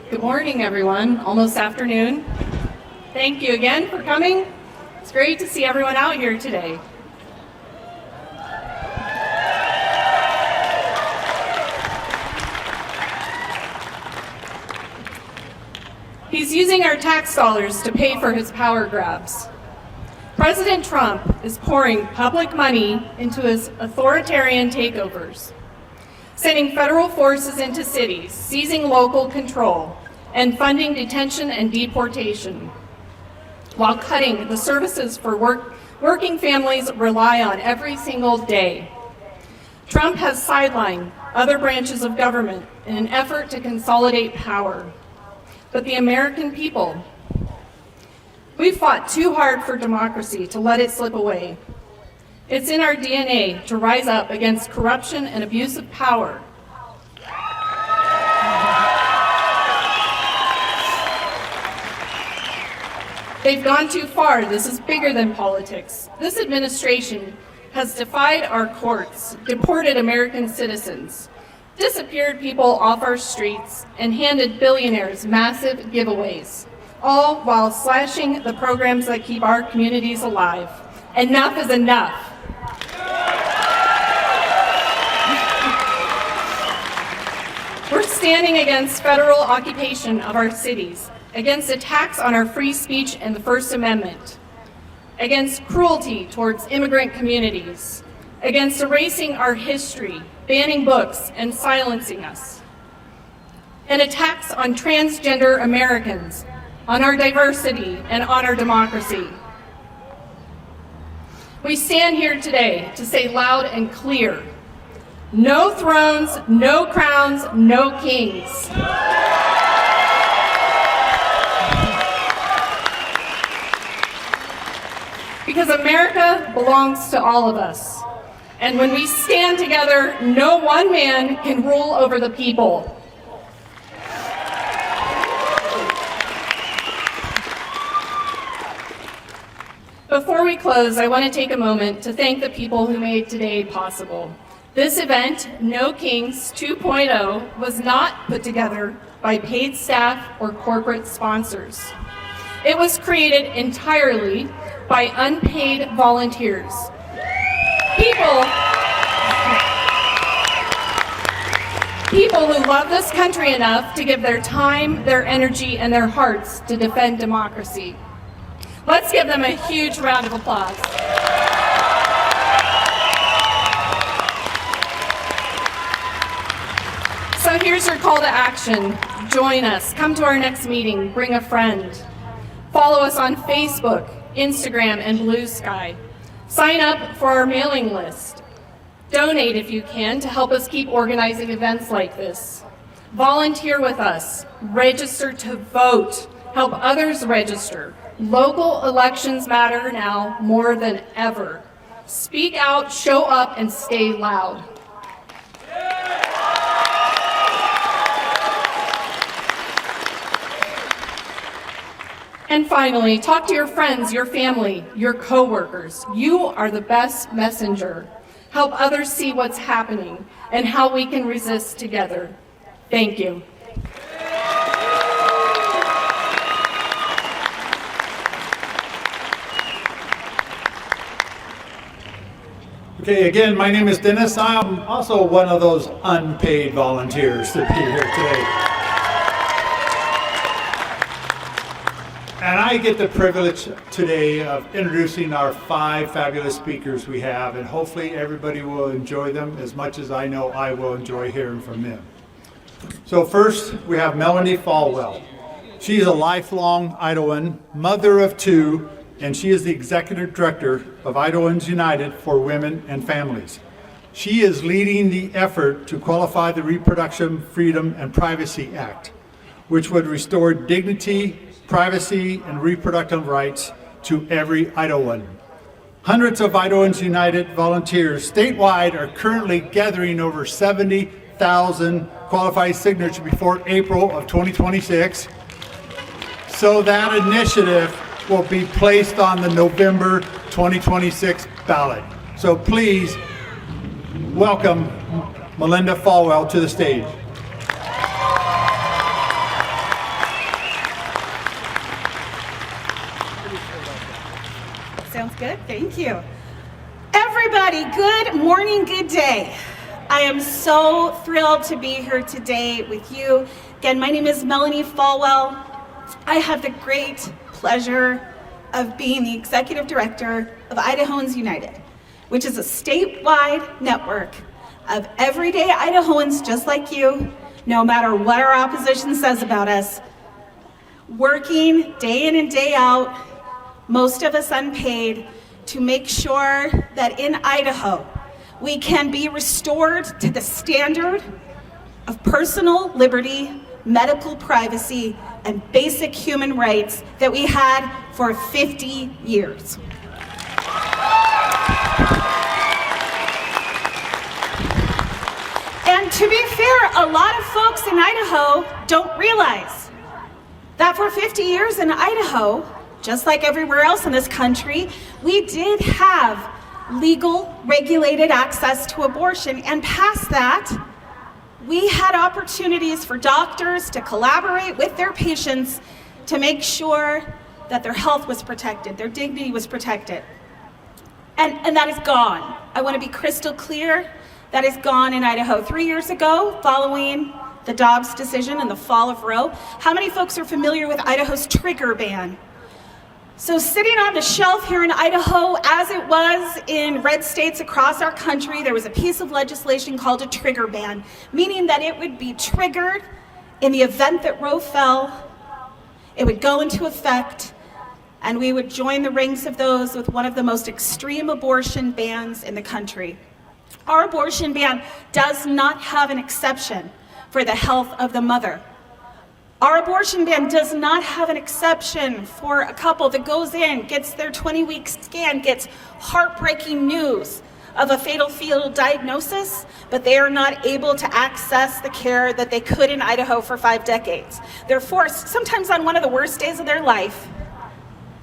Good morning, everyone. Almost afternoon. Thank you again for coming. It's great to see everyone out here today. He's using our tax dollars to pay for his power grabs. President Trump is pouring public money into his authoritarian takeovers, sending federal forces into cities, seizing local control, and funding detention and deportation, while cutting the services for working families rely on every single day. Trump has sidelined other branches of government in an effort to consolidate power. But the American people, we've fought too hard for democracy to let it slip away. It's in our DNA to rise up against corruption and abuse of power. They've gone too far. This is bigger than politics. This administration has defied our courts, deported American citizens, disappeared people off our streets, and handed billionaires massive giveaways, all while slashing the programs that keep our communities alive. Enough is enough. We're standing against federal occupation of our cities, against attacks on our free speech and the First Amendment, against cruelty towards immigrant communities, against erasing our history, banning books, and silencing us, and attacks on transgender Americans, on our diversity, and on our democracy. We stand here today to say loud and clear, no thrones, no crowns, no kings. Because America belongs to all of us. And when we stand together, no one man can rule over the people. Before we close, I want to take a moment to thank the people who made today possible. This event, No Kings 2.0, was not put together by paid staff or corporate sponsors. It was created entirely by unpaid volunteers. People who love this country enough to give their time, their energy, and their hearts to defend democracy. Let's give them a huge round of applause. So here's your call to action. Join us. Come to our next meeting. Bring a friend. Follow us on Facebook, Instagram, and Blue Sky. Sign up for our mailing list. Donate if you can to help us keep organizing events like this. Volunteer with us. Register to vote. Help others register. Local elections matter now more than ever. Speak out, show up, and stay loud. And finally, talk to your friends, your family, your coworkers. You are the best messenger. Help others see what's happening and how we can resist together. Thank you. Okay, again, my name is Dennis. I'm also one of those unpaid volunteers to be here today. And I get the privilege today of introducing our 5 fabulous speakers we have, and hopefully everybody will enjoy them as much as I know I will enjoy hearing from them. So first, we have Melanie Folwell. She is a lifelong Idahoan, mother of 2, and she is the Executive Director of Idahoans United for Women and Families. She is leading the effort to qualify the Reproductive, Freedom, and Privacy Act, which would restore dignity, privacy, and reproductive rights to every Idahoan. Hundreds of Idahoans United volunteers statewide are currently gathering over 70,000 qualified signatures before April of 2026. So that initiative will be placed on the November 2026 ballot. So please welcome Melanie Folwell to the stage. Sounds good. Thank you. Everybody, good morning, good day. I am so thrilled to be here today with you. Again, my name is Melanie Folwell. I have the great pleasure of being the Executive Director of Idahoans United, which is a statewide network of everyday Idahoans just like you, no matter what our opposition says about us, working day in and day out, most of us unpaid, to make sure that in Idaho, we can be restored to the standard of personal liberty, medical privacy, and basic human rights that we had for 50 years. And to be fair, a lot of folks in Idaho don't realize that for 50 years in Idaho, just like everywhere else in this country, we did have legal, regulated access to abortion, and past that, we had opportunities for doctors to collaborate with their patients to make sure that their health was protected, their dignity was protected. And that is gone. I want to be crystal clear, that is gone in Idaho. 3 years ago, following the Dobbs decision and the fall of Roe, how many folks are familiar with Idaho's trigger ban? So sitting on the shelf here in Idaho, as it was in red states across our country, there was a piece of legislation called a trigger ban, meaning that it would be triggered in the event that Roe fell, it would go into effect, and we would join the ranks of those with one of the most extreme abortion bans in the country. Our abortion ban does not have an exception for the health of the mother. Our abortion ban does not have an exception for a couple that goes in, gets their 20-week scan, gets heartbreaking news of a fatal fetal diagnosis, but they are not able to access the care that they could in Idaho for 5 decades. They're forced, sometimes on one of the worst days of their life,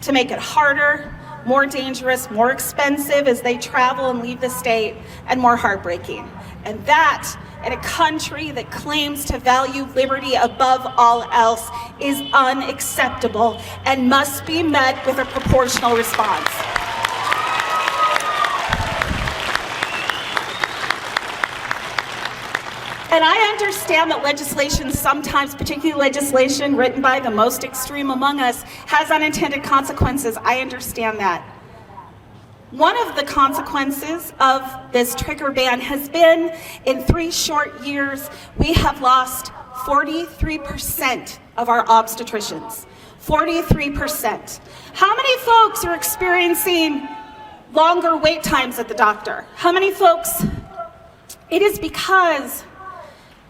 to make it harder, more dangerous, more expensive as they travel and leave the state, and more heartbreaking. And that, in a country that claims to value liberty above all else, is unacceptable and must be met with a proportional response. And I understand that legislation sometimes, particularly legislation written by the most extreme among us, has unintended consequences. I understand that. One of the consequences of this trigger ban has been, in 3 short years, we have lost 43% of our obstetricians. 43%. How many folks are experiencing longer wait times at the doctor? How many folks? It is because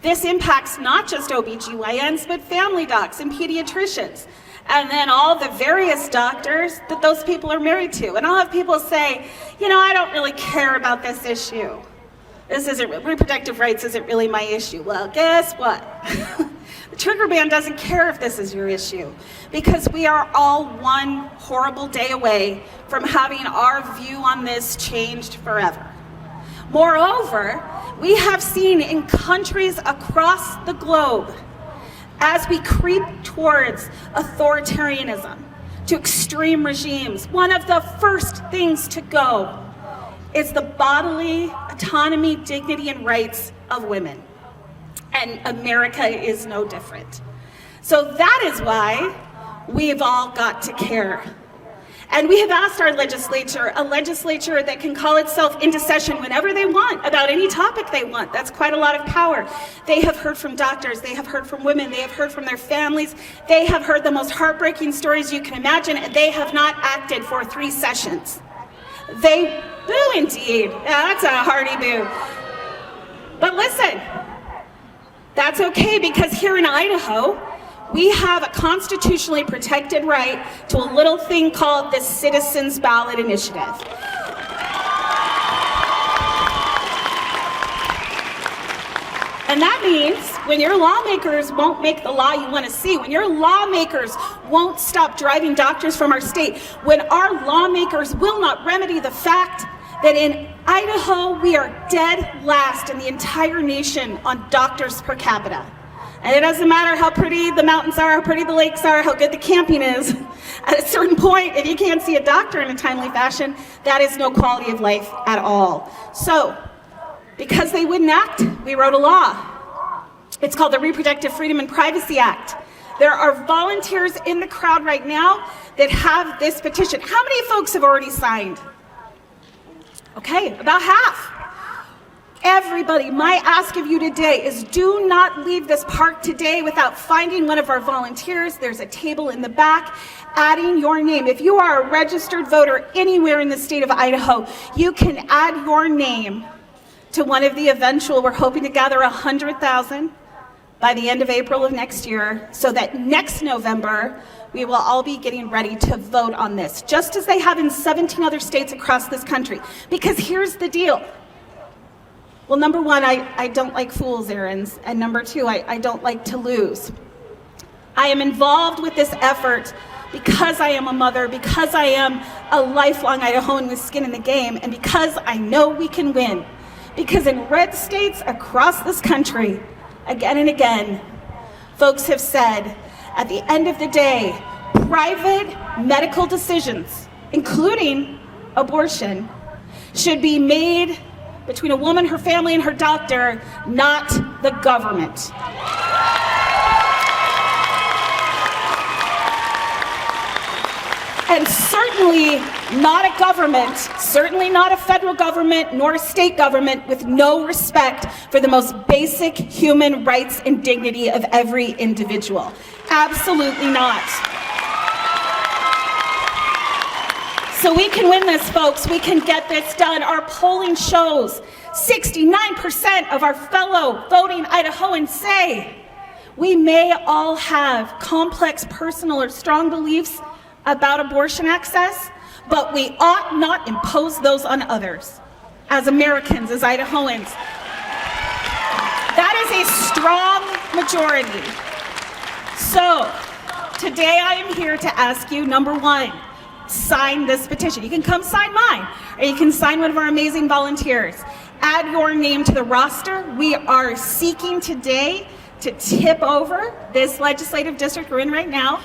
this impacts not just OBGYNs, but family docs and pediatricians, and then all the various doctors that those people are married to. And I'll have people say, you know, I don't really care about this issue. This isn't, reproductive rights isn't really my issue. Well, guess what? The trigger ban doesn't care if this is your issue, because we are all one horrible day away from having our view on this changed forever. Moreover, we have seen in countries across the globe, as we creep towards authoritarianism, to extreme regimes, one of the first things to go is the bodily autonomy, dignity, and rights of women. And America is no different. So that is why we've all got to care. And we have asked our legislature, a legislature that can call itself into session whenever they want about any topic they want. That's quite a lot of power. They have heard from doctors, they have heard from women, they have heard from their families, they have heard the most heartbreaking stories you can imagine, and they have not acted for 3 sessions. They boo indeed. Yeah, that's a hearty boo. But listen, that's okay, because here in Idaho, we have a constitutionally protected right to a little thing called the Citizens Ballot Initiative. And that means when your lawmakers won't make the law you want to see, when your lawmakers won't stop driving doctors from our state, when our lawmakers will not remedy the fact that in Idaho we are dead last in the entire nation on doctors per capita. And it doesn't matter how pretty the mountains are, how pretty the lakes are, how good the camping is. At a certain point, if you can't see a doctor in a timely fashion, that is no quality of life at all. So, because they wouldn't act, we wrote a law. It's called the Reproductive Freedom and Privacy Act. There are volunteers in the crowd right now that have this petition. How many folks have already signed? Okay, about half. Everybody, my ask of you today is do not leave this park today without finding one of our volunteers. There's a table in the back, adding your name. If you are a registered voter anywhere in the state of Idaho, you can add your name to one of the eventual, we're hoping to gather 100,000 by the end of April of next year, so that next November, we will all be getting ready to vote on this, just as they have in 17 other states across this country. Because here's the deal. Well, number one, I don't like fool's errands, and number two, I don't like to lose. I am involved with this effort because I am a mother, because I am a lifelong Idahoan with skin in the game, and because I know we can win. Because in red states across this country, again and again, folks have said, at the end of the day, private medical decisions, including abortion, should be made between a woman, her family, and her doctor, not the government. And certainly not a government, certainly not a federal government, nor a state government with no respect for the most basic human rights and dignity of every individual. Absolutely not. So we can win this, folks. We can get this done. Our polling shows 69% of our fellow voting Idahoans say we may all have complex personal or strong beliefs about abortion access, but we ought not impose those on others. As Americans, as Idahoans, that is a strong majority. So today I am here to ask you, number one, sign this petition. You can come sign mine, or you can sign one of our amazing volunteers. Add your name to the roster. We are seeking today to tip over this legislative district we're in right now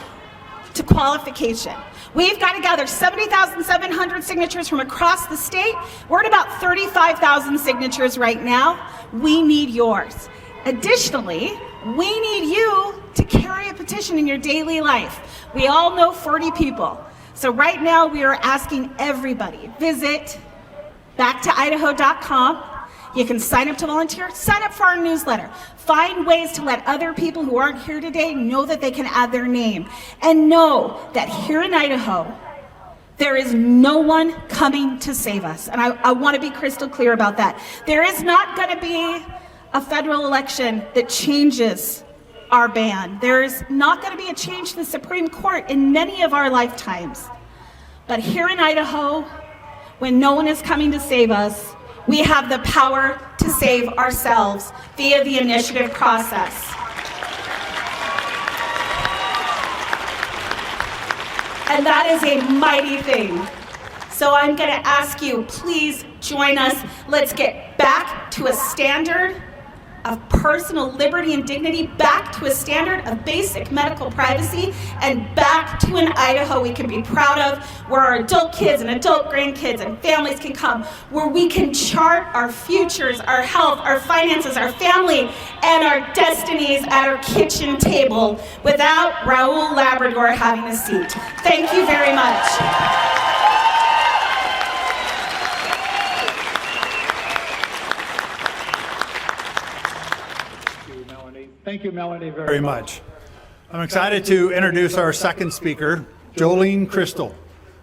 to qualification. We've got to gather 70,700 signatures from across the state. We're at about 35,000 signatures right now. We need yours. Additionally, we need you to carry a petition in your daily life. We all know 40 people. So right now we are asking everybody, visit backtaidaho.com. You can sign up to volunteer, sign up for our newsletter. Find ways to let other people who aren't here today know that they can add their name. And know that here in Idaho, there is no one coming to save us. And I want to be crystal clear about that. There is not going to be a federal election that changes our ban. There is not going to be a change to the Supreme Court in many of our lifetimes. But here in Idaho, when no one is coming to save us, we have the power to save ourselves via the initiative process. And that is a mighty thing. So I'm going to ask you, please join us. Let's get back to a standard of personal liberty and dignity, back to a standard of basic medical privacy, and back to an Idaho we can be proud of, where our adult kids and adult grandkids and families can come, where we can chart our futures, our health, our finances, our family, and our destinies at our kitchen table without Raul Labrador having a seat. Thank you very much. Thank you, Melanie, very much. I'm excited to introduce our second speaker, Jolene Crystal.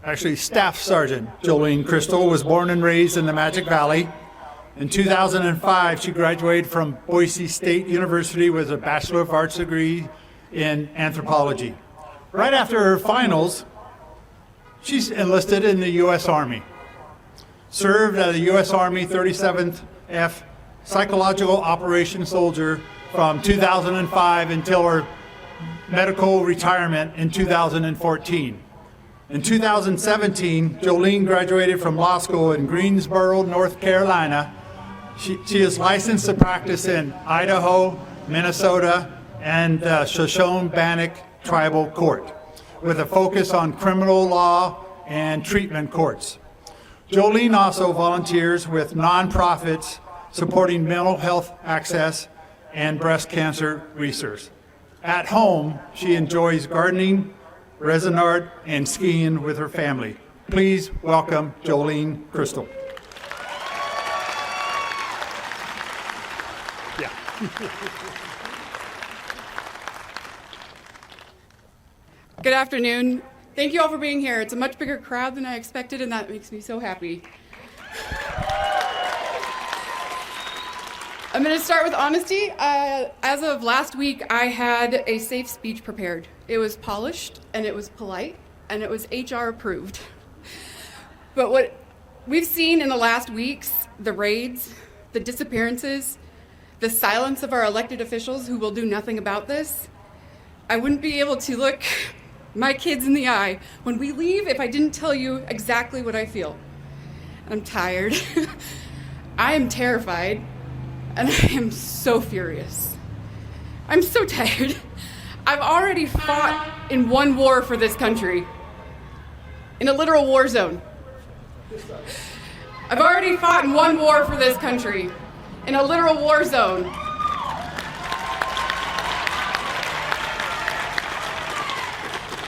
Actually, Staff Sergeant Jolene Crystal was born and raised in the Magic Valley. In 2005, she graduated from Boise State University with a Bachelor of Arts degree in anthropology. Right after her finals, she's enlisted in the U.S. Army. Served as a U.S. Army 37th F Psychological Operations Soldier from 2005 until her medical retirement in 2014. In 2017, Jolene graduated from law school in Greensboro, North Carolina. She is licensed to practice in Idaho, Minnesota, and the Shoshone-Bannock Tribal Court, with a focus on criminal law and treatment courts. Jolene also volunteers with nonprofits supporting mental health access and breast cancer research. At home, she enjoys gardening, resin art, and skiing with her family. Please welcome Jolene Crystal. Yeah. Good afternoon. Thank you all for being here. It's a much bigger crowd than I expected, and that makes me so happy. I'm going to start with honesty. As of last week, I had a safe speech prepared. It was polished, and it was polite, and it was HR approved. But what we've seen in the last weeks, the raids, the disappearances, the silence of our elected officials who will do nothing about this, I wouldn't be able to look my kids in the eye when we leave if I didn't tell you exactly what I feel. I'm tired. I am terrified. And I am so furious. I'm so tired. I've already fought in one war for this country, in a literal war zone. I've already fought in one war for this country, in a literal war zone.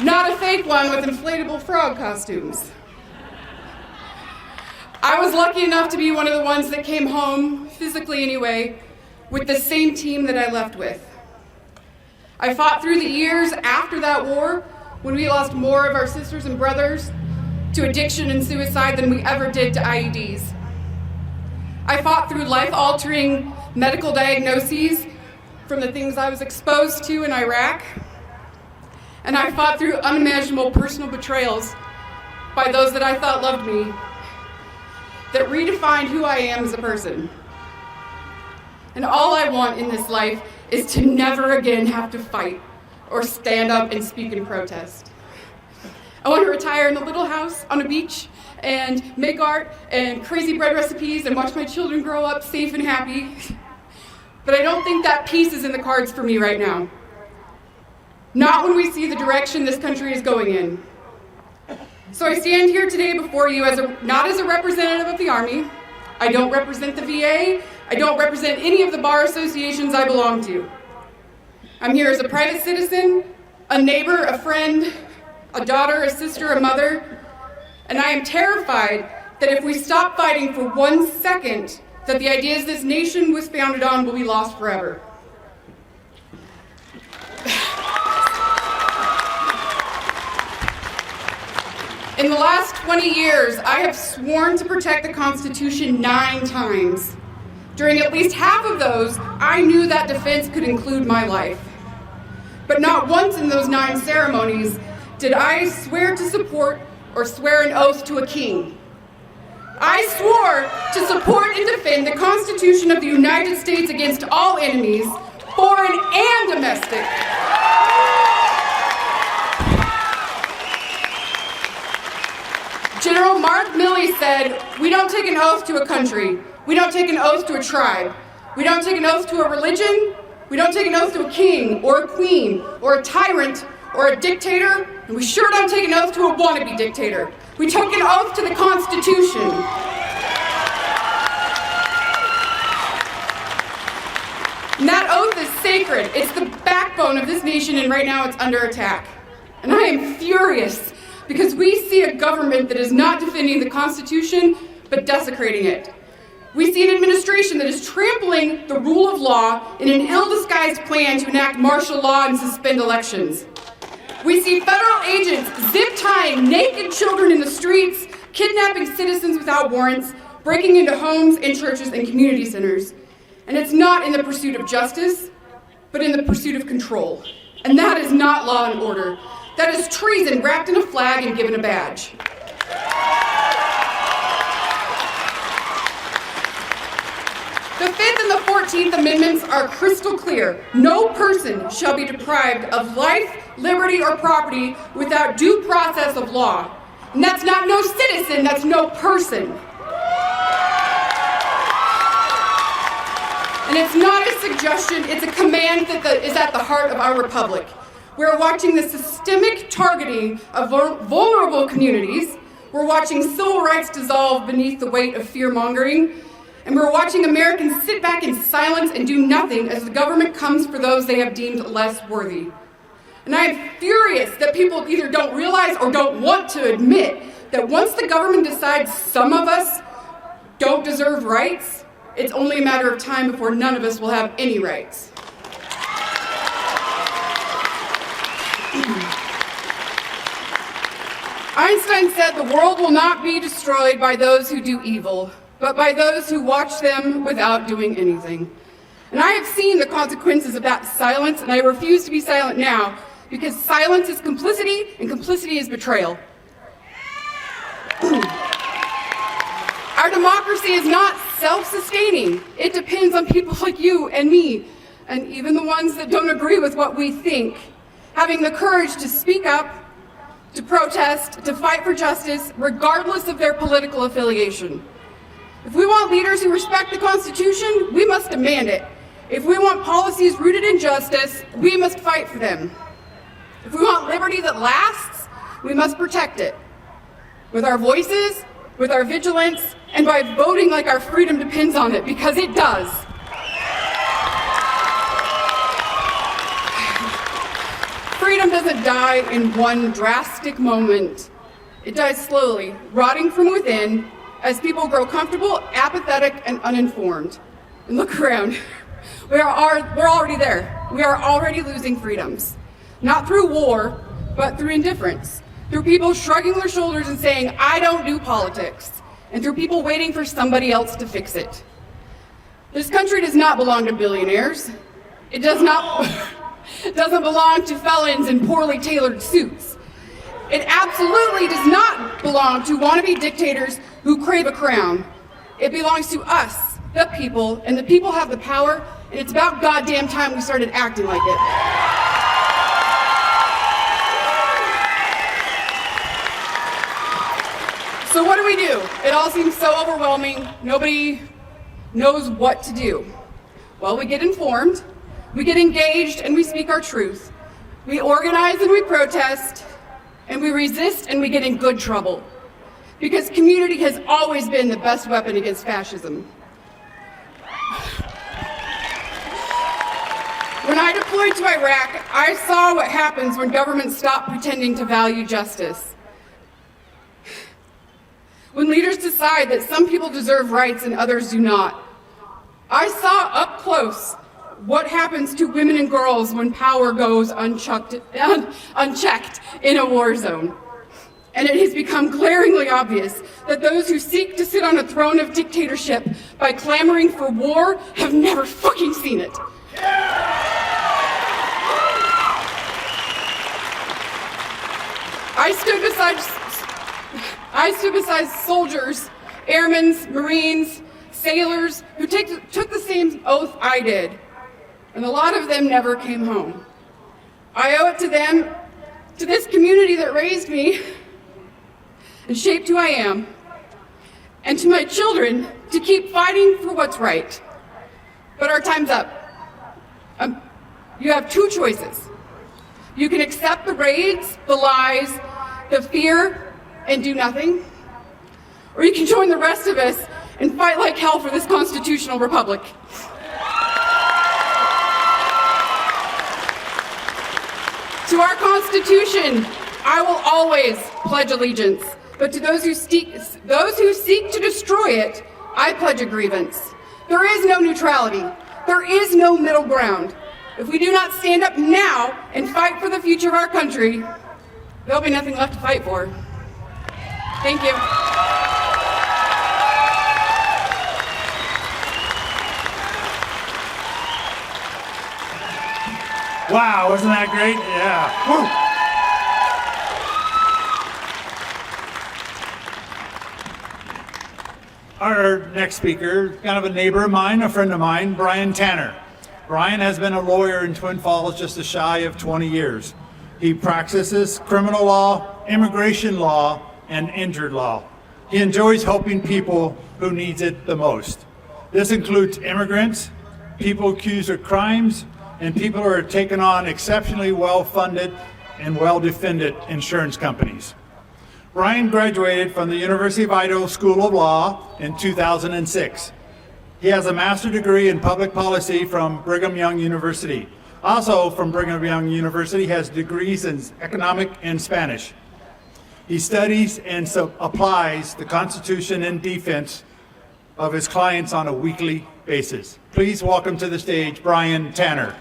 Not a fake one with inflatable frog costumes. I was lucky enough to be one of the ones that came home, physically anyway, with the same team that I left with. I fought through the years after that war, when we lost more of our sisters and brothers to addiction and suicide than we ever did to IEDs. I fought through life-altering medical diagnoses from the things I was exposed to in Iraq. And I fought through unimaginable personal betrayals by those that I thought loved me, that redefined who I am as a person. And all I want in this life is to never again have to fight or stand up and speak in protest. I want to retire in a little house on a beach and make art and crazy bread recipes and watch my children grow up safe and happy. But I don't think that peace is in the cards for me right now. Not when we see the direction this country is going in. So I stand here today before you not as a representative of the Army. I don't represent the VA. I don't represent any of the bar associations I belong to. I'm here as a private citizen, a neighbor, a friend, a daughter, a sister, a mother, and I am terrified that if we stop fighting for 1 second, that the ideas this nation was founded on will be lost forever. In the last 20 years, I have sworn to protect the Constitution 9 times. During at least half of those, I knew that defense could include my life. But not once in those 9 ceremonies did I swear to support or swear an oath to a king. I swore to support and defend the Constitution of the United States against all enemies, foreign and domestic. General Mark Milley said, "We don't take an oath to a country. We don't take an oath to a tribe. We don't take an oath to a religion. We don't take an oath to a king or a queen or a tyrant or a dictator. And we sure don't take an oath to a wannabe dictator. We take an oath to the Constitution." And that oath is sacred. It's the backbone of this nation, and right now it's under attack. And I am furious because we see a government that is not defending the Constitution, but desecrating it. We see an administration that is trampling the rule of law in an ill-disguised plan to enact martial law and suspend elections. We see federal agents zip-tying naked children in the streets, kidnapping citizens without warrants, breaking into homes and churches and community centers. And it's not in the pursuit of justice, but in the pursuit of control. And that is not law and order. That is treason wrapped in a flag and given a badge. The 5th and the 14th Amendments are crystal clear. No person shall be deprived of life, liberty, or property without due process of law. And that's not no citizen, that's no person. And it's not a suggestion, it's a command that is at the heart of our republic. We're watching the systemic targeting of vulnerable communities. We're watching civil rights dissolve beneath the weight of fear-mongering. And we're watching Americans sit back in silence and do nothing as the government comes for those they have deemed less worthy. And I am furious that people either don't realize or don't want to admit that once the government decides some of us don't deserve rights, it's only a matter of time before none of us will have any rights. Einstein said the world will not be destroyed by those who do evil, but by those who watch them without doing anything. And I have seen the consequences of that silence, and I refuse to be silent now, because silence is complicity, and complicity is betrayal. Our democracy is not self-sustaining. It depends on people like you and me, and even the ones that don't agree with what we think, having the courage to speak up, to protest, to fight for justice, regardless of their political affiliation. If we want leaders who respect the Constitution, we must demand it. If we want policies rooted in justice, we must fight for them. If we want liberty that lasts, we must protect it. With our voices, with our vigilance, and by voting like our freedom depends on it, because it does. Freedom doesn't die in one drastic moment. It dies slowly, rotting from within, as people grow comfortable, apathetic, and uninformed. And look around. We're already there. We are already losing freedoms. Not through war, but through indifference. Through people shrugging their shoulders and saying, I don't do politics. And through people waiting for somebody else to fix it. This country does not belong to billionaires. It doesn't belong to felons in poorly tailored suits. It absolutely does not belong to wannabe dictators who crave a crown. It belongs to us, the people, and the people have the power, and it's about goddamn time we started acting like it. So what do we do? It all seems so overwhelming. Nobody knows what to do. Well, we get informed, we get engaged, and we speak our truth. We organize and we protest, and we resist, and we get in good trouble. Because community has always been the best weapon against fascism. When I deployed to Iraq, I saw what happens when governments stop pretending to value justice. When leaders decide that some people deserve rights and others do not. I saw up close what happens to women and girls when power goes unchecked in a war zone. And it has become glaringly obvious that those who seek to sit on a throne of dictatorship by clamoring for war have never fucking seen it. I stood beside soldiers, airmen, Marines, sailors who took the same oath I did, and a lot of them never came home. I owe it to them, to this community that raised me and shaped who I am, and to my children to keep fighting for what's right. But our time's up. You have two choices. You can accept the raids, the lies, the fear, and do nothing, or you can join the rest of us and fight like hell for this constitutional republic. To our Constitution, I will always pledge allegiance, but to those who seek to destroy it, I pledge a grievance. There is no neutrality. There is no middle ground. If we do not stand up now and fight for the future of our country, there'll be nothing left to fight for. Thank you. Wow, wasn't that great? Yeah. Woo. Our next speaker, kind of a neighbor of mine, a friend of mine, Brian Tanner. Brian has been a lawyer in Twin Falls just a shy of 20 years. He practices criminal law, immigration law, and injured law. He enjoys helping people who needs it the most. This includes immigrants, people accused of crimes, and people who are taking on exceptionally well-funded and well-defended insurance companies. Brian graduated from the University of Idaho School of Law in 2006. He has a master's degree in public policy from Brigham Young University. Also from Brigham Young University, he has degrees in economic and Spanish. He studies and applies the Constitution in defense of his clients on a weekly basis. Please welcome to the stage Brian Tanner.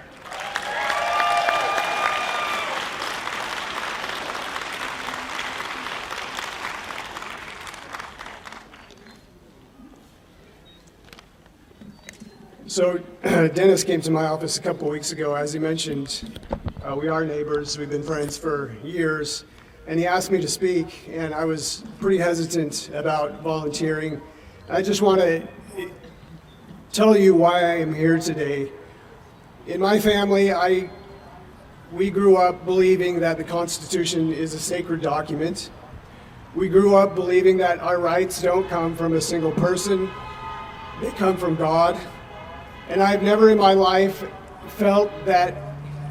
So Dennis came to my office a couple weeks ago. As he mentioned, we are neighbors. We've been friends for years. And he asked me to speak, and I was pretty hesitant about volunteering. I just want to tell you why I am here today. In my family, we grew up believing that the Constitution is a sacred document. We grew up believing that our rights don't come from a single person. They come from God. And I've never in my life felt that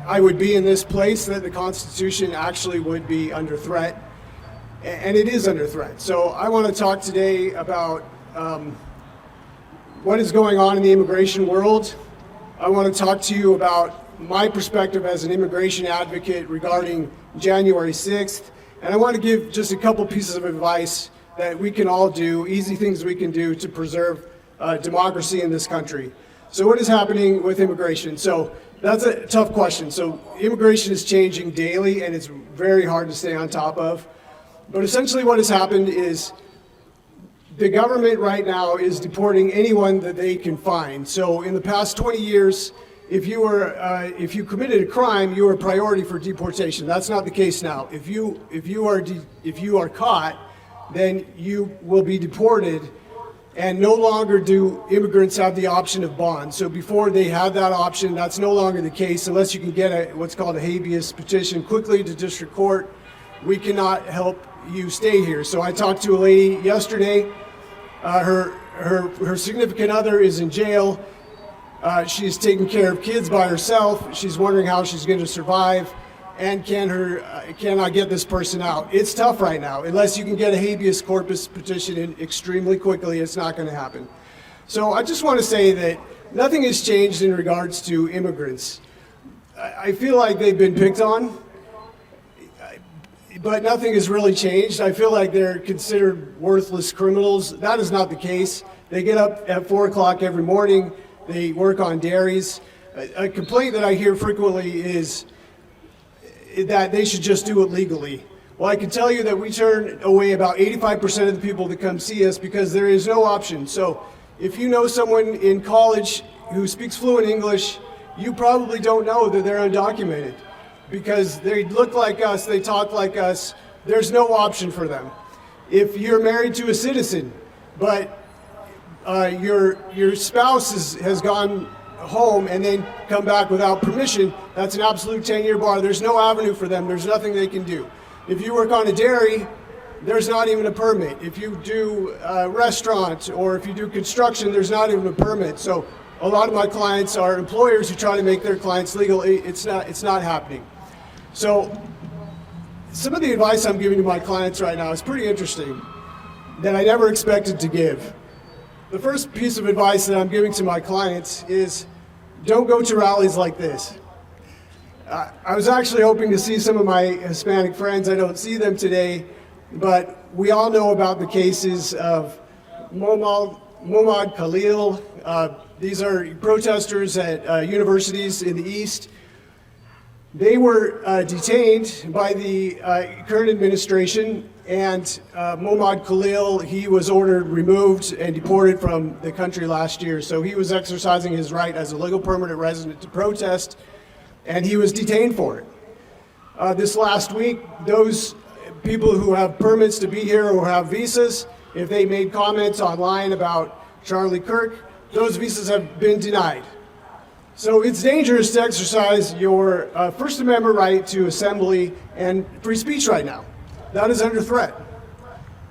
I would be in this place, that the Constitution actually would be under threat. And it is under threat. So I want to talk today about what is going on in the immigration world. I want to talk to you about my perspective as an immigration advocate regarding January 6th. And I want to give just a couple pieces of advice that we can all do, easy things we can do to preserve democracy in this country. So what is happening with immigration? So that's a tough question. So immigration is changing daily, and it's very hard to stay on top of. But essentially what has happened is the government right now is deporting anyone that they can find. So in the past 20 years, if you committed a crime, you were a priority for deportation. That's not the case now. If you are caught, then you will be deported. And no longer do immigrants have the option of bond. So before they had that option, that's no longer the case unless you can get what's called a habeas petition quickly to district court. We cannot help you stay here. So I talked to a lady yesterday. Her significant other is in jail. She's taking care of kids by herself. She's wondering how she's going to survive. And can I get this person out? It's tough right now. Unless you can get a habeas corpus petition in extremely quickly, it's not going to happen. So I just want to say that nothing has changed in regards to immigrants. I feel like they've been picked on, but nothing has really changed. I feel like they're considered worthless criminals. That is not the case. They get up at 4 o'clock every morning. They work on dairies. A complaint that I hear frequently is that they should just do it legally. Well, I can tell you that we turn away about 85% of the people that come see us because there is no option. So if you know someone in college who speaks fluent English, you probably don't know that they're undocumented because they look like us, they talk like us. There's no option for them. If you're married to a citizen, but your spouse has gone home and then come back without permission, that's an absolute 10-year bar. There's no avenue for them. There's nothing they can do. If you work on a dairy, there's not even a permit. If you do a restaurant or if you do construction, there's not even a permit. So a lot of my clients are employers who try to make their clients legal. It's not happening. So some of the advice I'm giving to my clients right now is pretty interesting that I never expected to give. The first piece of advice that I'm giving to my clients is don't go to rallies like this. I was actually hoping to see some of my Hispanic friends. I don't see them today, but we all know about the cases of Momad Khalil. These are protesters at universities in the East. They were detained by the current administration, and Momad Khalil, he was ordered removed and deported from the country last year. So he was exercising his right as a legal permanent resident to protest, and he was detained for it. This last week, those people who have permits to be here or have visas, if they made comments online about Charlie Kirk, those visas have been denied. So it's dangerous to exercise your First Amendment right to assembly and free speech right now. That is under threat.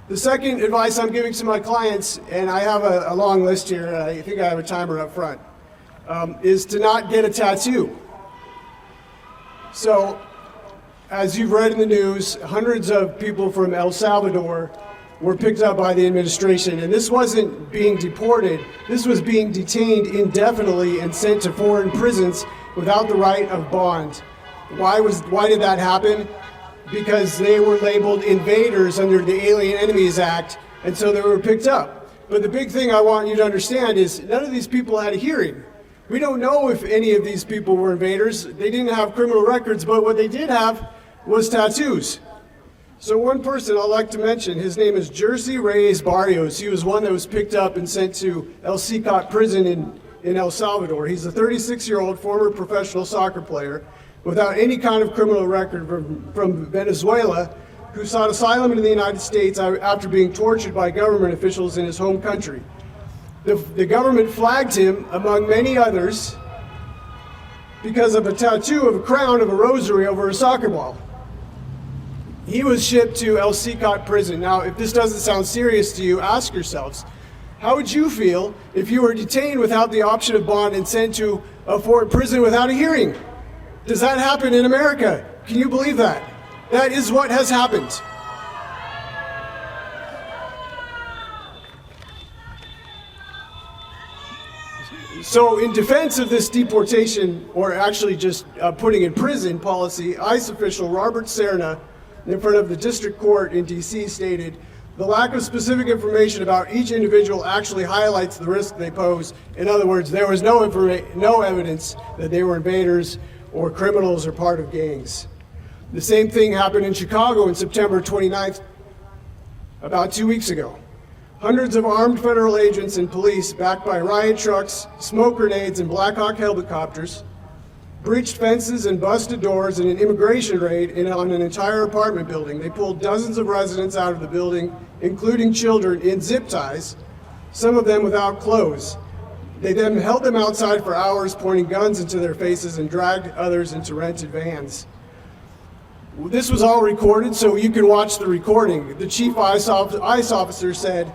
The second advice I'm giving to my clients, and I have a long list here, I think I have a timer up front. is to not get a tattoo. So, as you've read in the news, hundreds of people from El Salvador were picked up by the administration, and this wasn't being deported, this was being detained indefinitely and sent to foreign prisons without the right of bond. Why did that happen? Because they were labeled invaders under the Alien Enemies Act, and so they were picked up. But the big thing I want you to understand is none of these people had a hearing. We don't know if any of these people were invaders. They didn't have criminal records, but what they did have was tattoos. So one person I'd like to mention, his name is Jersey Reyes Barrios. He was one that was picked up and sent to El Cicat prison in El Salvador. He's a 36-year-old former professional soccer player without any kind of criminal record from Venezuela, who sought asylum in the United States after being tortured by government officials in his home country. The government flagged him, among many others, because of a tattoo of a crown of a rosary over a soccer ball. He was shipped to El Cicat prison. Now, if this doesn't sound serious to you, ask yourselves, how would you feel if you were detained without the option of bond and sent to a foreign prison without a hearing? Does that happen in America? Can you believe that? That is what has happened. So in defense of this deportation, or actually just putting in prison policy, ICE official Robert Serna, in front of the district court in DC, stated, "The lack of specific information about each individual actually highlights the risk they pose." In other words, there was no evidence that they were invaders or criminals or part of gangs. The same thing happened in Chicago on September 29th, about 2 weeks ago. Hundreds of armed federal agents and police, backed by riot trucks, smoke grenades, and Black Hawk helicopters, breached fences and busted doors in an immigration raid on an entire apartment building. They pulled dozens of residents out of the building, including children, in zip ties, some of them without clothes. They then held them outside for hours, pointing guns into their faces, and dragged others into rented vans. This was all recorded, so you can watch the recording. The chief ICE officer said,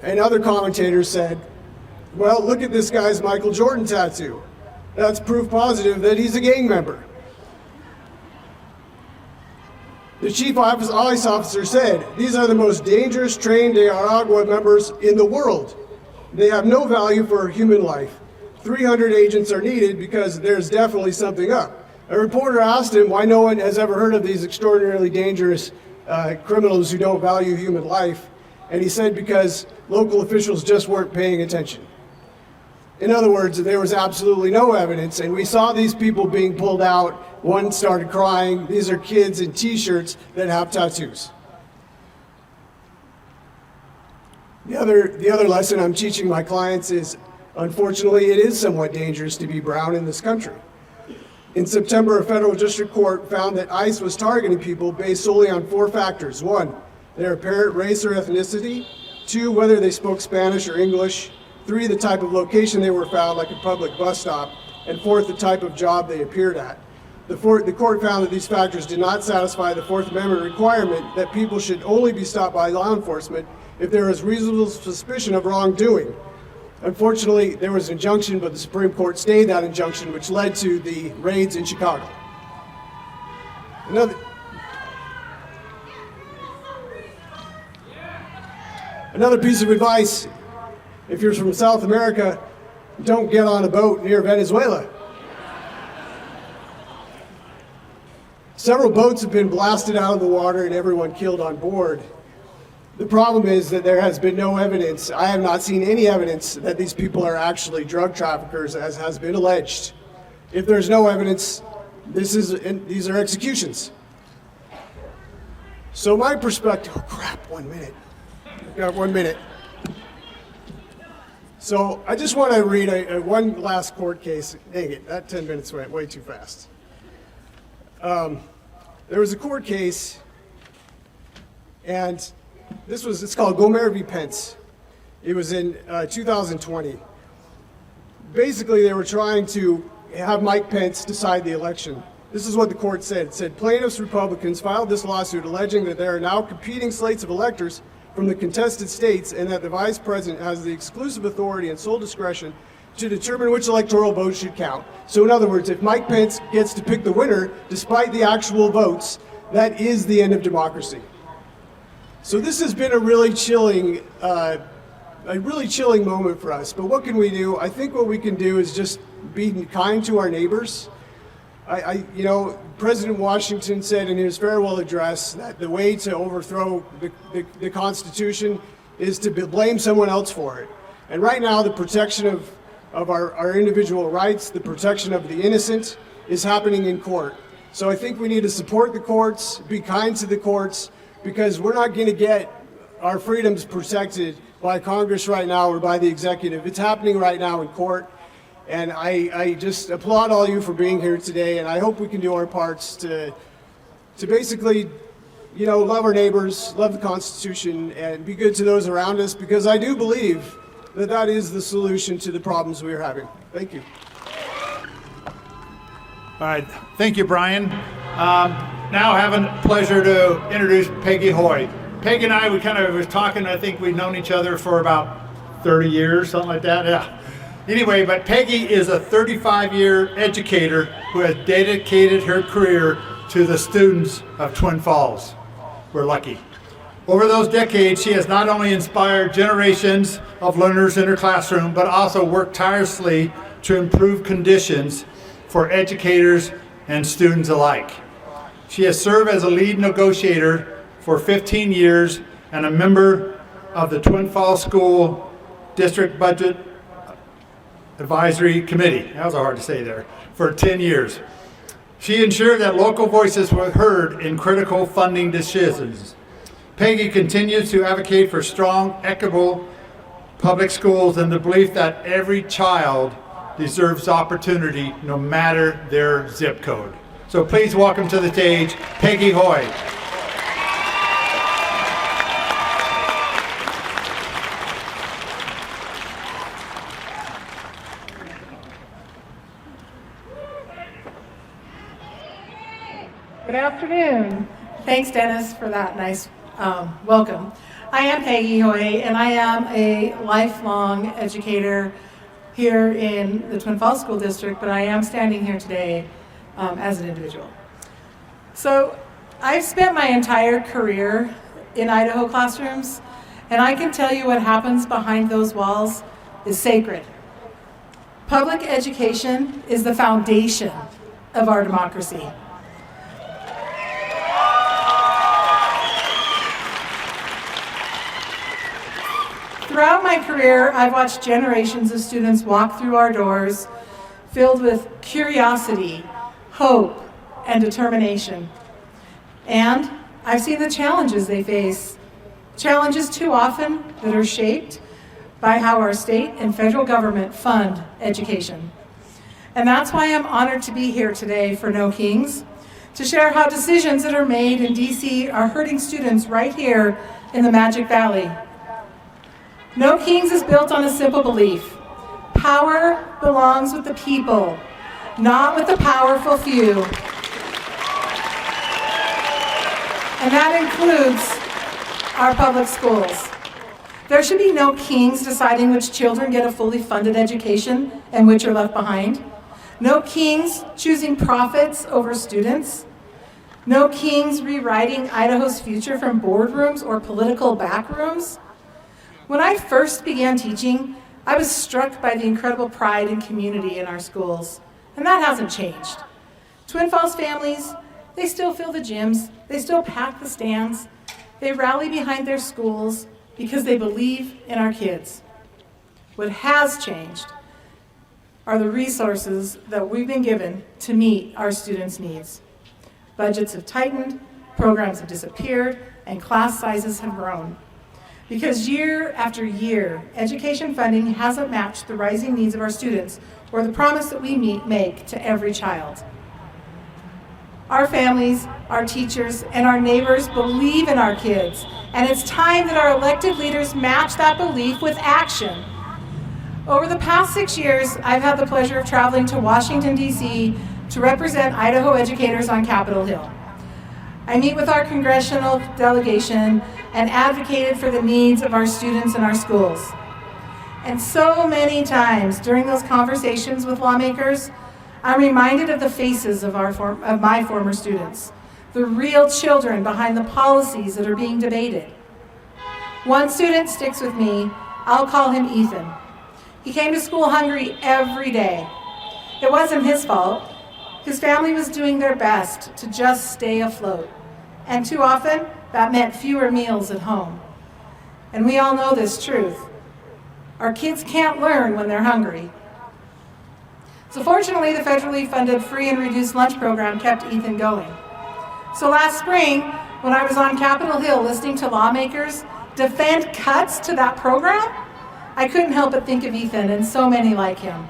and other commentators said, "Well, look at this guy's Michael Jordan tattoo. That's proof positive that he's a gang member." The chief ICE officer said, "These are the most dangerous trained de Aragua members in the world. They have no value for human life. 300 agents are needed because there's definitely something up." A reporter asked him why no one has ever heard of these extraordinarily dangerous criminals who don't value human life. And he said because local officials just weren't paying attention. In other words, there was absolutely no evidence, and we saw these people being pulled out. One started crying. These are kids in t-shirts that have tattoos. The other lesson I'm teaching my clients is, unfortunately, it is somewhat dangerous to be brown in this country. In September, a federal district court found that ICE was targeting people based solely on 4 factors. 1, their apparent race or ethnicity. 2, whether they spoke Spanish or English. 3, the type of location they were found, like a public bus stop. And 4th, the type of job they appeared at. The court found that these factors did not satisfy the Fourth Amendment requirement that people should only be stopped by law enforcement if there is reasonable suspicion of wrongdoing. Unfortunately, there was an injunction, but the Supreme Court stayed that injunction, which led to the raids in Chicago. Another piece of advice, if you're from South America, don't get on a boat near Venezuela. Several boats have been blasted out of the water and everyone killed on board. The problem is that there has been no evidence. I have not seen any evidence that these people are actually drug traffickers, as has been alleged. If there's no evidence, these are executions. So my perspective, oh crap, 1 minute. I've got 1 minute. So I just want to read one last court case. Dang it, that 10 minutes went way too fast. There was a court case, and it's called Gomer v. Pence. It was in 2020. Basically, they were trying to have Mike Pence decide the election. This is what the court said. It said, plaintiffs Republicans filed this lawsuit alleging that there are now competing slates of electors from the contested states, and that the Vice President has the exclusive authority and sole discretion to determine which electoral votes should count. So in other words, if Mike Pence gets to pick the winner despite the actual votes, that is the end of democracy. So this has been a really chilling moment for us. But what can we do? I think what we can do is just be kind to our neighbors. President Washington said in his farewell address that the way to overthrow the Constitution is to blame someone else for it. And right now, the protection of our individual rights, the protection of the innocent, is happening in court. So I think we need to support the courts, be kind to the courts, because we're not going to get our freedoms protected by Congress right now or by the executive. It's happening right now in court. And I just applaud all you for being here today, and I hope we can do our parts to basically, love our neighbors, love the Constitution, and be good to those around us, because I do believe that that is the solution to the problems we are having. Thank you. All right, thank you, Brian. Now I have a pleasure to introduce Peggy Hoy. Peggy and I, we kind of was talking, I think we've known each other for about 30 years, something like that, yeah. Anyway, but Peggy is a 35-year educator who has dedicated her career to the students of Twin Falls. We're lucky. Over those decades, she has not only inspired generations of learners in her classroom, but also worked tirelessly to improve conditions for educators and students alike. She has served as a lead negotiator for 15 years and a member of the Twin Falls School District Budget Advisory Committee, that was hard to say there, for 10 years. She ensured that local voices were heard in critical funding decisions. Peggy continues to advocate for strong, equitable public schools and the belief that every child deserves opportunity no matter their zip code. So please welcome to the stage Peggy Hoy. Good afternoon. Thanks, Dennis, for that nice welcome. I am Peggy Hoy, and I am a lifelong educator here in the Twin Falls School District, but I am standing here today as an individual. So I've spent my entire career in Idaho classrooms, and I can tell you what happens behind those walls is sacred. Public education is the foundation of our democracy. Throughout my career, I've watched generations of students walk through our doors filled with curiosity, hope, and determination. And I've seen the challenges they face, challenges too often that are shaped by how our state and federal government fund education. And that's why I'm honored to be here today for No Kings, to share how decisions that are made in DC are hurting students right here in the Magic Valley. No Kings is built on a simple belief. Power belongs with the people, not with the powerful few. And that includes our public schools. There should be no kings deciding which children get a fully funded education and which are left behind. No kings choosing profits over students. No kings rewriting Idaho's future from boardrooms or political backrooms. When I first began teaching, I was struck by the incredible pride and community in our schools, and that hasn't changed. Twin Falls families, they still fill the gyms, they still pack the stands, they rally behind their schools because they believe in our kids. What has changed are the resources that we've been given to meet our students' needs. Budgets have tightened, programs have disappeared, and class sizes have grown. Because year after year, education funding hasn't matched the rising needs of our students or the promise that we make to every child. Our families, our teachers, and our neighbors believe in our kids, and it's time that our elected leaders match that belief with action. Over the past 6 years, I've had the pleasure of traveling to Washington, D.C. to represent Idaho educators on Capitol Hill. I meet with our congressional delegation and advocated for the needs of our students in our schools. And so many times during those conversations with lawmakers, I'm reminded of the faces of my former students, the real children behind the policies that are being debated. One student sticks with me. I'll call him Ethan. He came to school hungry every day. It wasn't his fault. His family was doing their best to just stay afloat. And too often, that meant fewer meals at home. And we all know this truth. Our kids can't learn when they're hungry. So fortunately, the federally funded free and reduced lunch program kept Ethan going. So last spring, when I was on Capitol Hill listening to lawmakers defend cuts to that program, I couldn't help but think of Ethan and so many like him.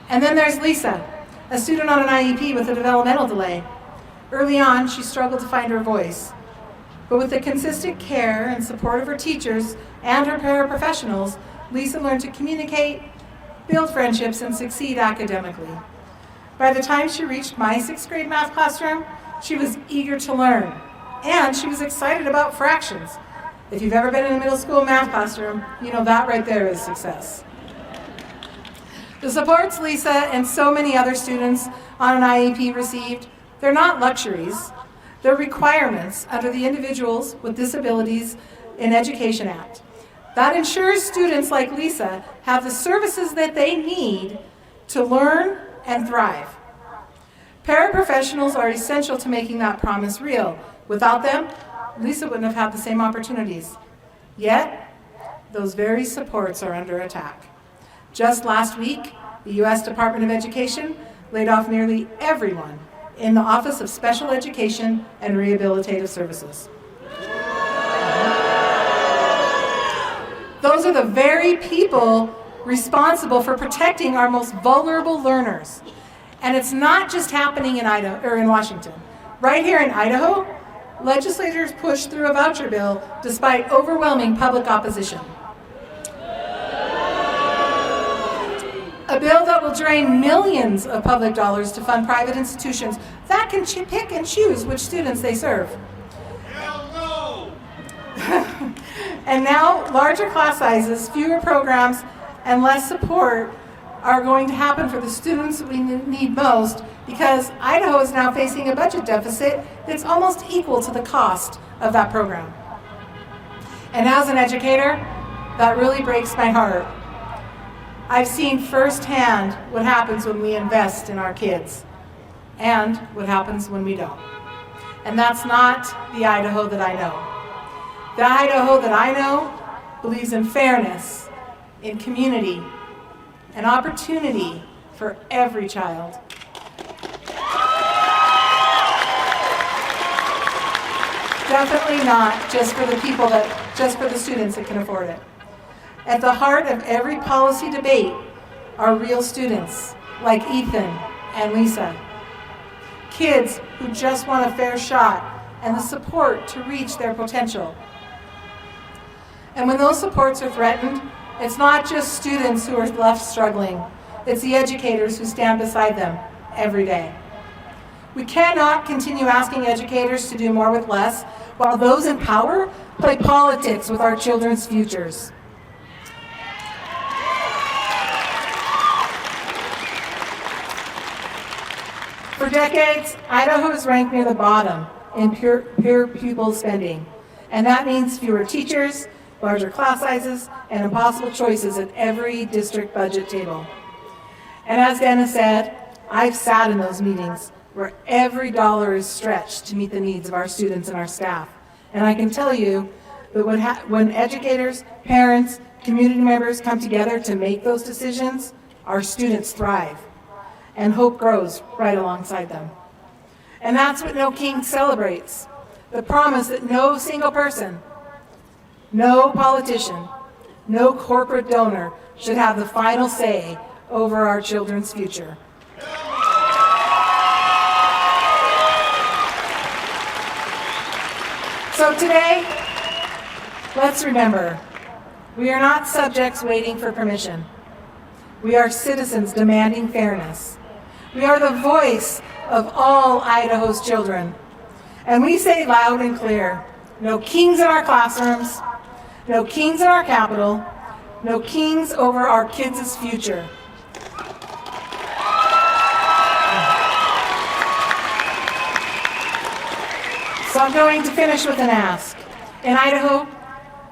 And then there's Lisa, a student on an IEP with a developmental delay. Early on, she struggled to find her voice. But with the consistent care and support of her teachers and her paraprofessionals, Lisa learned to communicate, build friendships, and succeed academically. By the time she reached my 6th grade math classroom, she was eager to learn, and she was excited about fractions. If you've ever been in a middle school math classroom, you know that right there is success. The supports Lisa and so many other students on an IEP received, they're not luxuries. They're requirements under the Individuals with Disabilities in Education Act. That ensures students like Lisa have the services that they need to learn and thrive. Paraprofessionals are essential to making that promise real. Without them, Lisa wouldn't have had the same opportunities. Yet, those very supports are under attack. Just last week, the U.S. Department of Education laid off nearly everyone in the Office of Special Education and Rehabilitative Services. Those are the very people responsible for protecting our most vulnerable learners. And it's not just happening in Idaho or in Washington. Right here in Idaho, legislators pushed through a voucher bill despite overwhelming public opposition. A bill that will drain millions of public dollars to fund private institutions that can pick and choose which students they serve. Hell no! And now, larger class sizes, fewer programs, and less support are going to happen for the students we need most because Idaho is now facing a budget deficit that's almost equal to the cost of that program. And as an educator, that really breaks my heart. I've seen firsthand what happens when we invest in our kids and what happens when we don't. And that's not the Idaho that I know. The Idaho that I know believes in fairness, in community, and opportunity for every child. Definitely not just for the students that can afford it. At the heart of every policy debate are real students like Ethan and Lisa. Kids who just want a fair shot and the support to reach their potential. And when those supports are threatened, it's not just students who are left struggling. It's the educators who stand beside them every day. We cannot continue asking educators to do more with less while those in power play politics with our children's futures. For decades, Idaho has ranked near the bottom in per pupil spending, and that means fewer teachers, larger class sizes, and impossible choices at every district budget table. And as Dennis said, I've sat in those meetings where every dollar is stretched to meet the needs of our students and our staff. And I can tell you that when educators, parents, community members come together to make those decisions, our students thrive. And hope grows right alongside them. And that's what No King celebrates, the promise that no single person, no politician, no corporate donor should have the final say over our children's future. So today, let's remember, we are not subjects waiting for permission. We are citizens demanding fairness. We are the voice of all Idaho's children. And we say loud and clear, no kings in our classrooms, no kings in our capital, no kings over our kids' future. So I'm going to finish with an ask. In Idaho,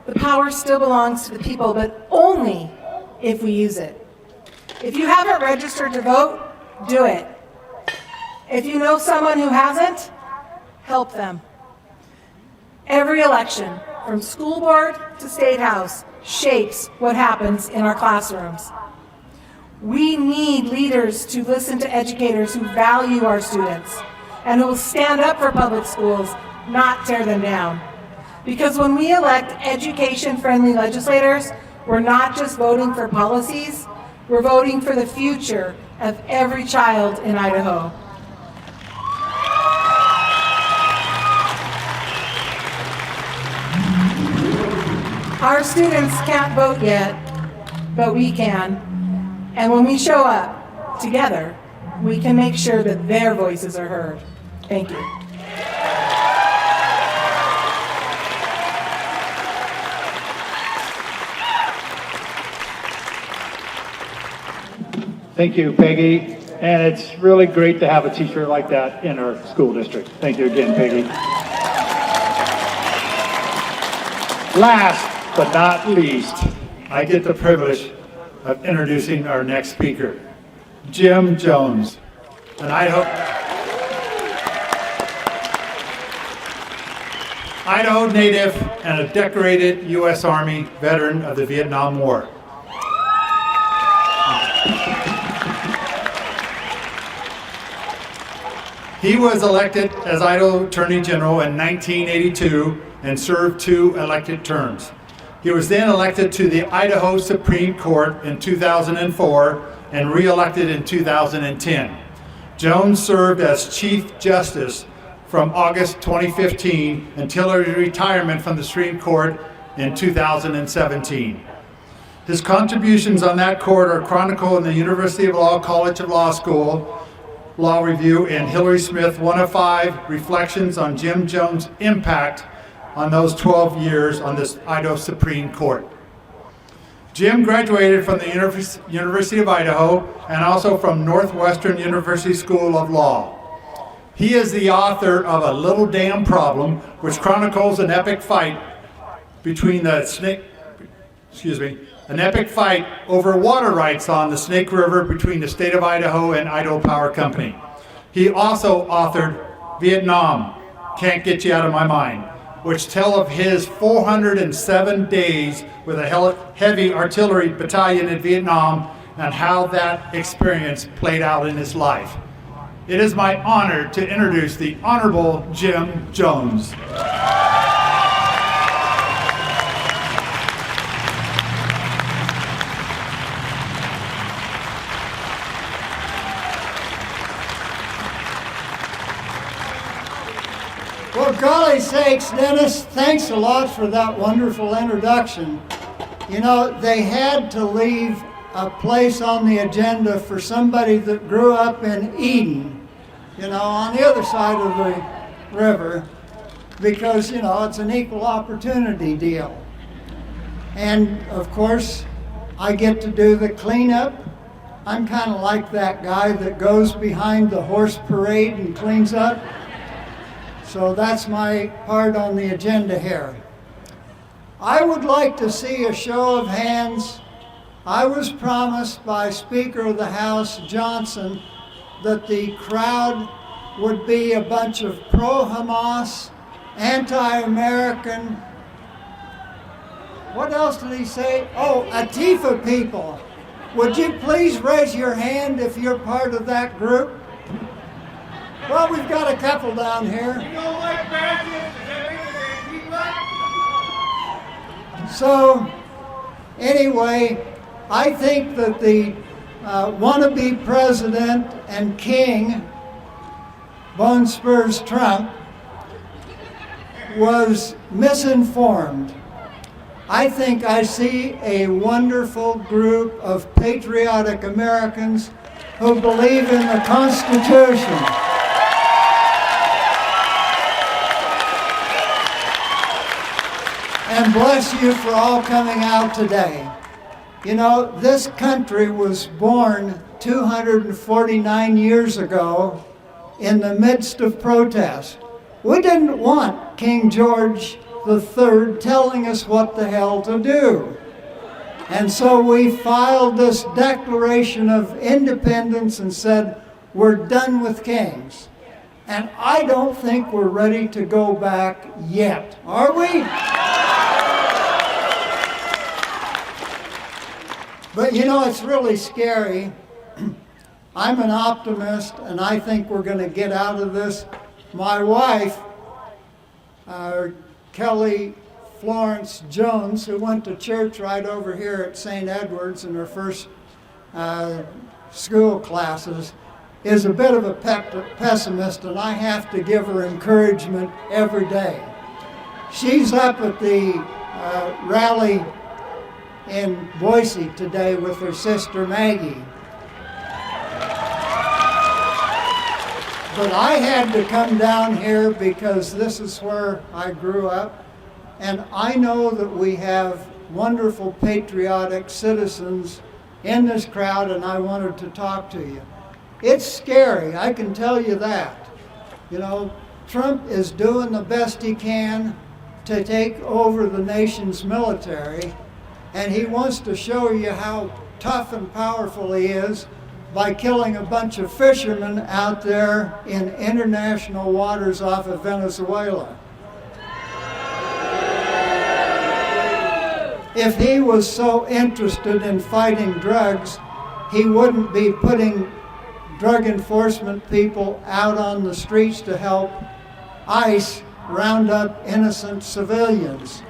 the power still belongs to the people, but only if we use it. If you haven't registered to vote, do it. If you know someone who hasn't, help them. Every election, from school board to state house, shapes what happens in our classrooms. We need leaders to listen to educators who value our students and who will stand up for public schools, not tear them down. Because when we elect education-friendly legislators, we're not just voting for policies, we're voting for the future of every child in Idaho. Our students can't vote yet, but we can. And when we show up together, we can make sure that their voices are heard. Thank you. Thank you, Peggy. And it's really great to have a teacher like that in our school district. Thank you again, Peggy. Last but not least, I get the privilege of introducing our next speaker, Jim Jones, an Idaho native and a decorated U.S. Army veteran of the Vietnam War. He was elected as Idaho Attorney General in 1982 and served 2 elected terms. He was then elected to the Idaho Supreme Court in 2004 and re-elected in 2010. Jones served as Chief Justice from August 2015 until his retirement from the Supreme Court in 2017. His contributions on that court are chronicled in the University of Law College of Law School Law Review and Hillary Smith 105 Reflections on Jim Jones' Impact on those 12 years on this Idaho Supreme Court. Jim graduated from the University of Idaho and also from Northwestern University School of Law. He is the author of A Little Damn Problem, which chronicles an epic fight over water rights on the Snake River between the state of Idaho and Idaho Power Company. He also authored Vietnam, Can't Get You Out of My Mind, which tell of his 407 days with a heavy artillery battalion in Vietnam and how that experience played out in his life. It is my honor to introduce the Honorable Jim Jones. Well, golly sakes, Dennis, thanks a lot for that wonderful introduction. You know, they had to leave a place on the agenda for somebody that grew up in Eden, you know, on the other side of the river, because, you know, it's an equal opportunity deal. And, of course, I get to do the cleanup. I'm kind of like that guy that goes behind the horse parade and cleans up. So that's my part on the agenda here. I would like to see a show of hands. I was promised by Speaker of the House Johnson that the crowd would be a bunch of pro-Hamas, anti-American, what else did he say? Oh, Antifa people. Would you please raise your hand if you're part of that group? Well, we've got a couple down here. So, anyway, I think that the wannabe president and king, Bone Spurs Trump, was misinformed. I think I see a wonderful group of patriotic Americans who believe in the Constitution. and bless you for all coming out today. You know, this country was born 249 years ago in the midst of protest. We didn't want King George III telling us what the hell to do. And so we filed this Declaration of Independence and said, we're done with kings. And I don't think we're ready to go back yet, are we? But you know, it's really scary. I'm an optimist, and I think we're going to get out of this. My wife, Kelly Florence Jones, who went to church right over here at St. Edward's in her first school classes, is a bit of a pessimist, and I have to give her encouragement every day. She's up at the rally in Boise today with her sister Maggie. But I had to come down here because this is where I grew up, and I know that we have wonderful patriotic citizens in this crowd, and I wanted to talk to you. It's scary, I can tell you that. You know, Trump is doing the best he can to take over the nation's military, and he wants to show you how tough and powerful he is by killing a bunch of fishermen out there in international waters off of Venezuela. If he was so interested in fighting drugs, he wouldn't be putting drug enforcement people out on the streets to help ICE round up innocent civilians.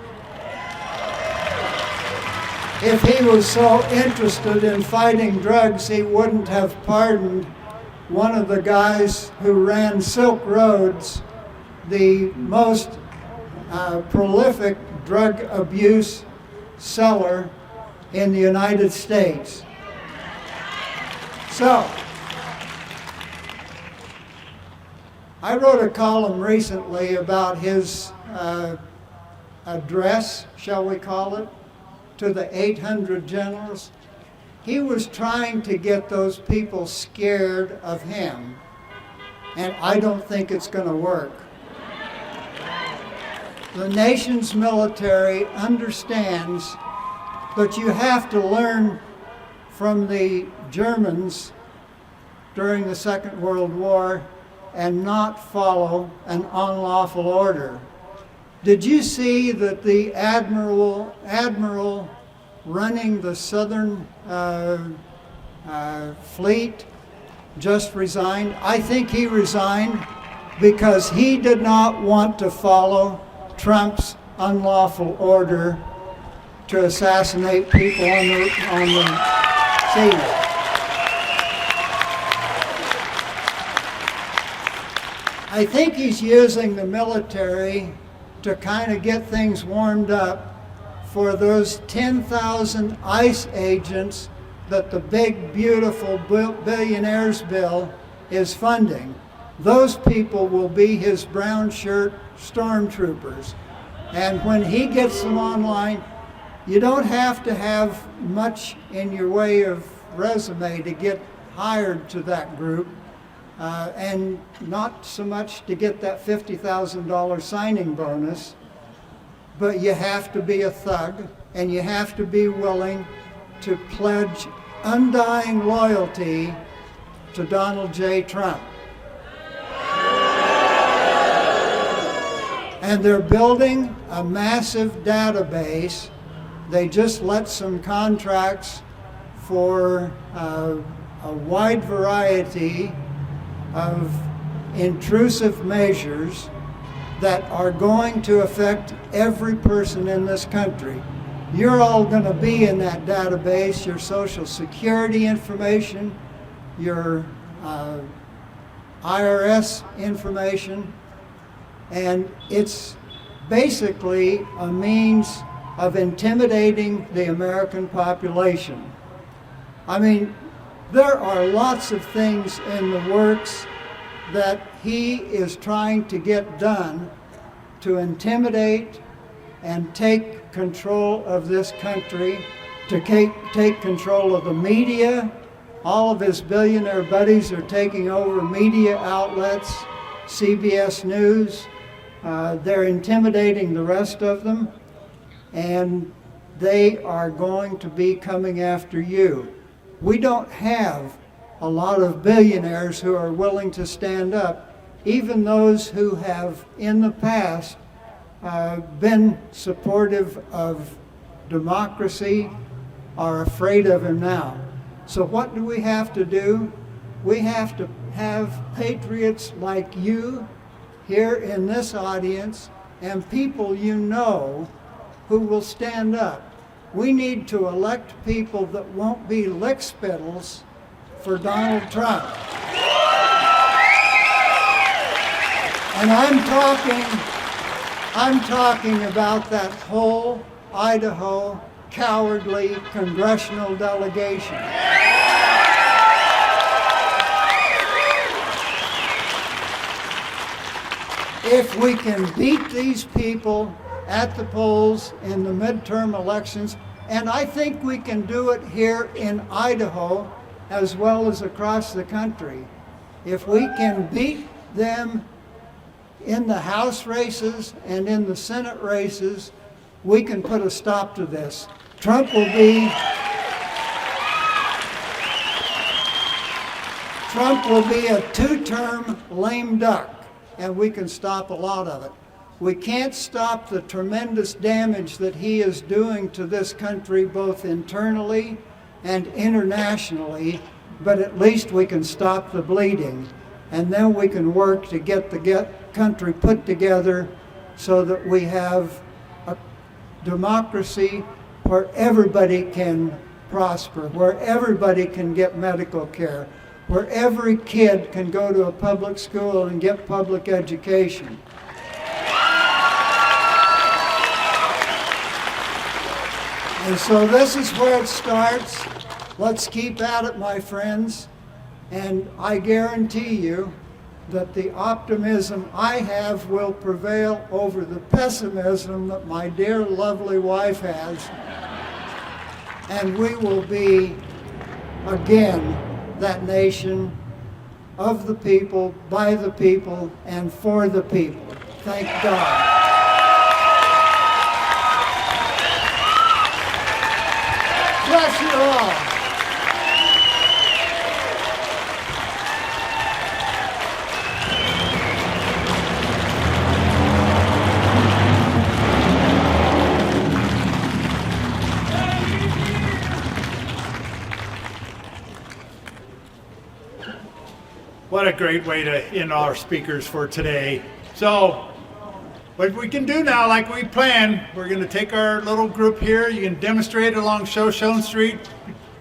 If he was so interested in fighting drugs, he wouldn't have pardoned one of the guys who ran Silk Roads, the most prolific drug abuse seller in the United States. So, I wrote a column recently about his address, shall we call it, to the 800 generals. He was trying to get those people scared of him, and I don't think it's going to work. The nation's military understands that you have to learn from the Germans during the Second World War and not follow an unlawful order. Did you see that the admiral running the southern fleet just resigned? I think he resigned because he did not want to follow Trump's unlawful order to assassinate people on the sea. I think he's using the military to kind of get things warmed up for those 10,000 ICE agents that the big, beautiful billionaires bill is funding. Those people will be his brown shirt stormtroopers. And when he gets them online, you don't have to have much in your way of resume to get hired to that group. And not so much to get that $50,000 signing bonus, but you have to be a thug, and you have to be willing to pledge undying loyalty to Donald J. Trump. And they're building a massive database. They just let some contracts for a wide variety of intrusive measures that are going to affect every person in this country. You're all going to be in that database, your Social Security information, your IRS information, and it's basically a means of intimidating the American population. I mean, there are lots of things in the works that he is trying to get done to intimidate and take control of this country, to take control of the media. All of his billionaire buddies are taking over media outlets, CBS News. They're intimidating the rest of them, and they are going to be coming after you. We don't have a lot of billionaires who are willing to stand up, even those who have in the past been supportive of democracy are afraid of him now. So what do we have to do? We have to have patriots like you here in this audience and people you know who will stand up. We need to elect people that won't be lickspittles for Donald Trump. And I'm talking about that whole Idaho cowardly congressional delegation. If we can beat these people at the polls in the midterm elections, and I think we can do it here in Idaho as well as across the country. If we can beat them in the House races and in the Senate races, we can put a stop to this. Trump will be a two-term lame duck, and we can stop a lot of it. We can't stop the tremendous damage that he is doing to this country, both internally and internationally, but at least we can stop the bleeding. And then we can work to get the country put together so that we have a democracy where everybody can prosper, where everybody can get medical care, where every kid can go to a public school and get public education. And so this is where it starts. Let's keep at it, my friends. And I guarantee you that the optimism I have will prevail over the pessimism that my dear, lovely wife has. And we will be, again, that nation of the people, by the people, and for the people. Thank God. Bless you all. What a great way to end our speakers for today. So, what we can do now, like we planned, we're going to take our little group here. You can demonstrate along Shoshone Street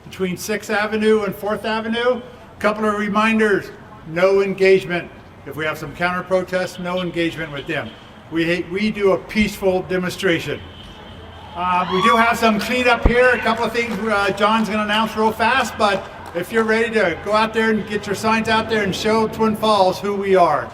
between 6th Avenue and 4th Avenue. A couple of reminders: no engagement. If we have some counter protests, no engagement with them. We do a peaceful demonstration. We do have some cleanup here. A couple of things John's going to announce real fast, but if you're ready to go out there and get your signs out there and show Twin Falls who we are.